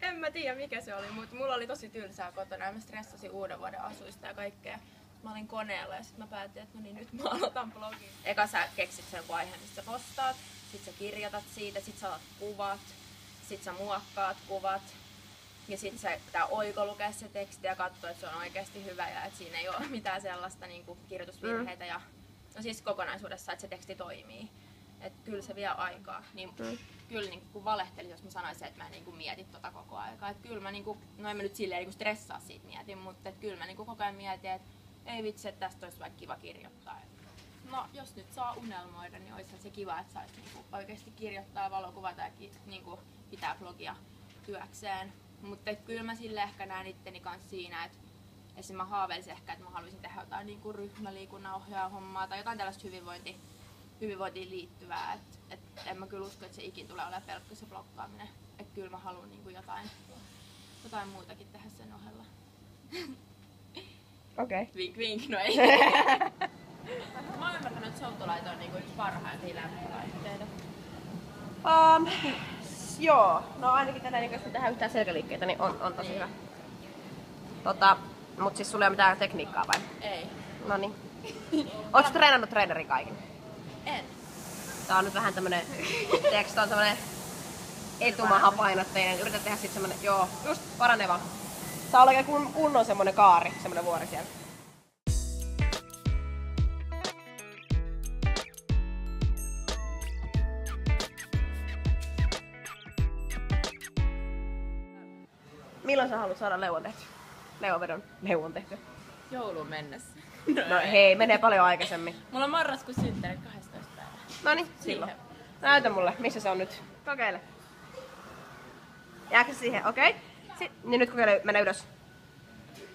En mä tiedä mikä se oli, mutta mulla oli tosi tylsää kotona ja mä stressasin uuden vuoden asuista ja kaikkea. Mä olin koneella ja sit mä päätin, että no niin, nyt mä aloitan blogin. Eka sä keksit sen aiheen, mistä sä postaat, sit sä kirjoitat siitä, sit sä otat kuvat, sit sä muokkaat kuvat. Ja sit sä pitää oiko lukea se teksti ja katsoa, että se on oikeasti hyvä ja että siinä ei ole mitään sellaista niin kuin kirjoitusvirheitä. Ja, no siis kokonaisuudessa, että se teksti toimii. Että kyllä se vie aikaa. Niin, kyllä niin kun valehtelisin, jos mä sanoisin, että mä en niin kuin mieti tota koko aikaa. Että kyllä mä, niin kuin, no en mä nyt silleen niin kuin stressaa siitä mietin, mutta että kyllä mä niin kuin koko ajan mietin, että ei vitsi, että tästä olisi vaikka kiva kirjoittaa. No jos nyt saa unelmoida, niin olisi se kiva, että saisi niin kuin oikeasti kirjoittaa, valokuvata ja niin kuin pitää blogia työkseen. Mutta kyllä mä sille ehkä näen itteni kanssa siinä, että esimerkiksi mä haaveilisin ehkä, että mä haluaisin tehdä jotain niin kuin ryhmäliikunnan ohjaaja-hommaa tai jotain tällaista hyvinvointiin liittyvää. Et en mä kyllä usko, että se ikin tulee olemaan pelkkä se blokkaaminen. Että kyllä mä haluan niin kuin jotain muutakin tehdä sen ohella. Okei. Okay. Vink vink, no ei. Mä oon ymmärtänyt, että soutulaite on niinku yksi parhaimpia lämpölaitteita. Joo, no ainakin tätä, niin jos me tehdään yhtään selkäliikkeitä, niin on tosi hyvä. Mut siis sulla ei ole mitään tekniikkaa vai? Ei. Noniin. Ootko treenannut treenerin kaiken? En. Tää on nyt vähän tämmönen, tiedätkö, tää on tämmönen etumahapainotteinen. Yrität tehdä sit semmonen, joo, just paraneva. Saa olla oikein kunnon semmonen kaari, semmonen vuori siellä. Milloin sä haluat saada leuan tehty? Leuan tehty. Jouluun mennessä. No hei, menee paljon aikaisemmin. Mulla on marraskuun synttärit 12 päivää. Noniin, silloin. Näytä mulle, missä se on nyt. Kokeile. Jääkö siihen? Okei. Okay. Niin nyt kokeile mennä ylös.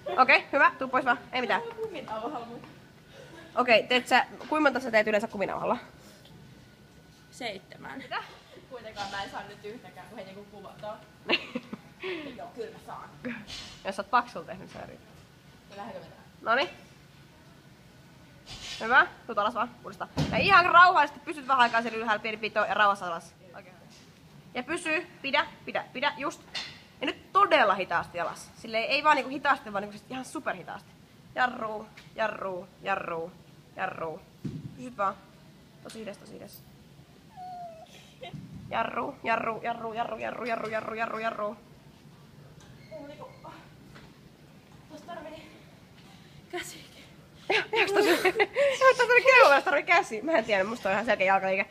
Okei, okay, hyvä. Tuu pois vaan. Ei mitään. Okei, okay, kuinka monta sä teet yleensä kuminauhalla? 7. Mitä? Kuitenkaan mä en saa nyt yhtäkään, kun he niinku kuvataan. Joo, kyllä mä saan. Jos sä oot paksulla tehnyt, sä riittää. Lähdekö mennään? Noniin. Hyvä. Tuut alas vaan. Uudestaan. Ja ihan rauhallisesti pysyt vähän aikaa siellä ylhäällä, pieni pito ja rauhassa alas. Oikein. Ja pysy. Pidä. Just. Ja nyt todella hitaasti alas. Silleen ei vaan niinku hitaasti, vaan niinku ihan superhitaasti. Jarruu. Pysyt vaan. Tosi hidas. Jarruu. Tuossa tarvii käsi. Jaks tosi keulasta tarvii käsi? Mä en tiedä, musta on ihan selkeä jalkaliike.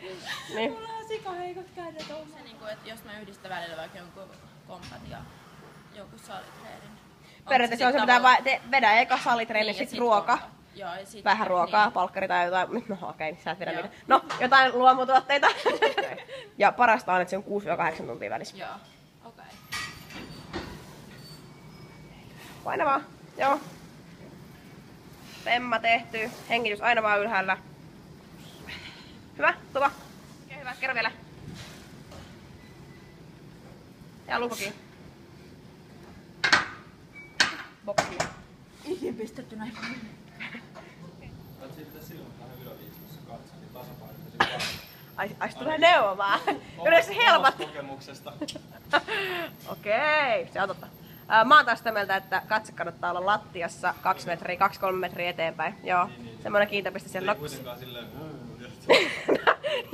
Niin. Mulla on sikaheikot kädet. On se niinku, että jos mä yhdistän välillä vaikka jonkun kompat ja jonkun salitreenin. Periaatteessa on se pitää vedä eka salitreeni, niin, sit ruoka. Joo, ja sit vähän ruokaa, niin. Palkkari tai jotain. No okei, sä et vedä mitään. No, jotain luomutuotteita. Ja parasta on, että se on 6-8 tuntia välissä. Joo, okei. Paina vaan. Joo. Pemma tehty. Hengitys aina vaan ylhäällä. Hyvä, tuva. Okei, hyvä. Kerro vielä. Ja lukukin. Boksia. Ikin pistetty näin paljon. Olet sitten silloin vähän yläviistossa katsoa, niin tasapainoisesti Ai tulee neuvomaan. Yleensä helpot. kokemuksesta. Okei, se on totta. Mä oon taas sitä mieltä, että katse kannattaa olla lattiassa 2-3 metriä eteenpäin. Joo, semmoinen kiintäpiste siellä. Ei kuitenkaan silleen...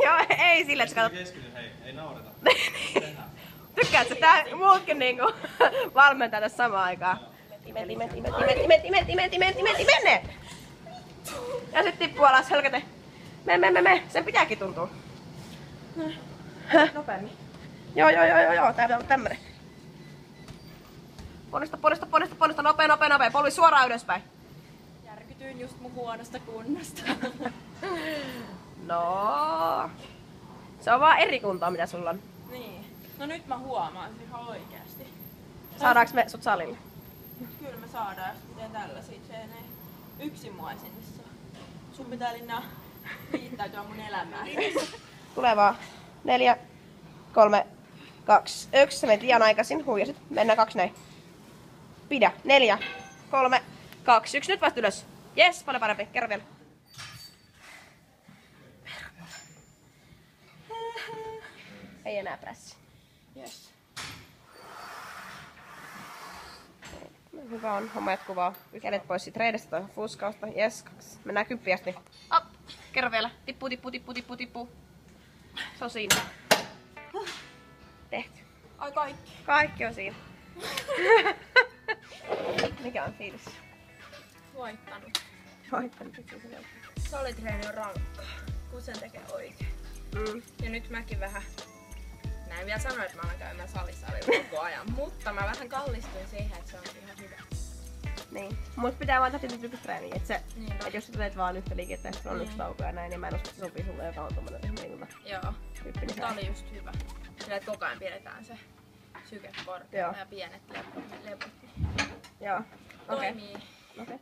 Joo, ei silleen, että sä katsot... Keskityn, hei, ei naureta. Tykkäätkö, tää muutkin niinku valmentaa tässä samaan aikaan. Mene! Ja sit tippuu alas, helkete. Me. Sen pitääkin tuntua. Nopeammin. Joo. Tää pitää olla tämmönen. Ponnista. Nopea. Polvi suoraan ylöspäin. Järkytyin just mun huonosta kunnosta. No. Se on vaan eri kuntoa, mitä sulla on. Niin. No nyt mä huomaan sen ihan oikeesti. Saadaanko me sut salille? Kyllä me saadaan, jos teen tällaisia treenejä. Yksin mua ei sinne saa. Sun pitää Linna liittäytyä mun elämään. Tulee vaan. 4, 3, 2, 1. Sä menet liian aikaisin. Huijasit. Mennään 2 näin. Pidä. 4, 3, 2, 1. Nyt vasta ylös. Jes, paljon parempi. Kerro vielä. Ei enää prässi. Yes. Hyvä on. Homma jatkuu vaan. Kädet pois siitä reidestä toi fuskausta. Jes, 2. Mennään kyppiästi. Op! Kerro vielä. Tippu, tippu, tippu, tippu, tippu. Se on siinä. Tehty. Ai kaikki. Kaikki on siinä. Mikä on fiilis? Voittanut. Voittanut. Salitreeni on rankkaa, kun sen tekee oikein. Ja nyt mäkin vähän, mä en vielä sano, että mä alan käymään salissa koko ajan, mutta mä vähän kallistuin siihen, että se on ihan hyvä. Niin. Mut pitää vaan tehdä tyyppistä treeniä, että se, Niin, et jos sä teet vaan yhtä liikettä, että on yksi tauko ja näin, niin mä en usko, että se sopii sulle, joka on tommonen liikunta. Joo. Tyyppi, niin Tää oli just hyvä. Sillä, että koko ajan pidetään se syke korkealla ja pienet levot. Joo. Okei. Toimii. Okei.